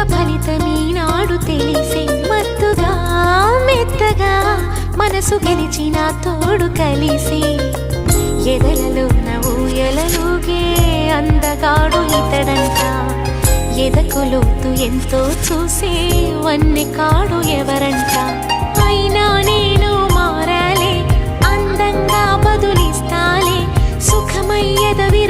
ఫలితమీనాడు తెలిసే మత్తుగా మెత్తగా మనసు గెలిచిన తోడు కలిసి ఎదలలో ఊయలలుగే అందగాడు ఇతడంట ఎదకు లోతు ఎంతో చూసే వన్నె కాడు ఎవరంట అయినా నేను మారాలే అందంగా బదులిస్తాలే సుఖమయ్యదవి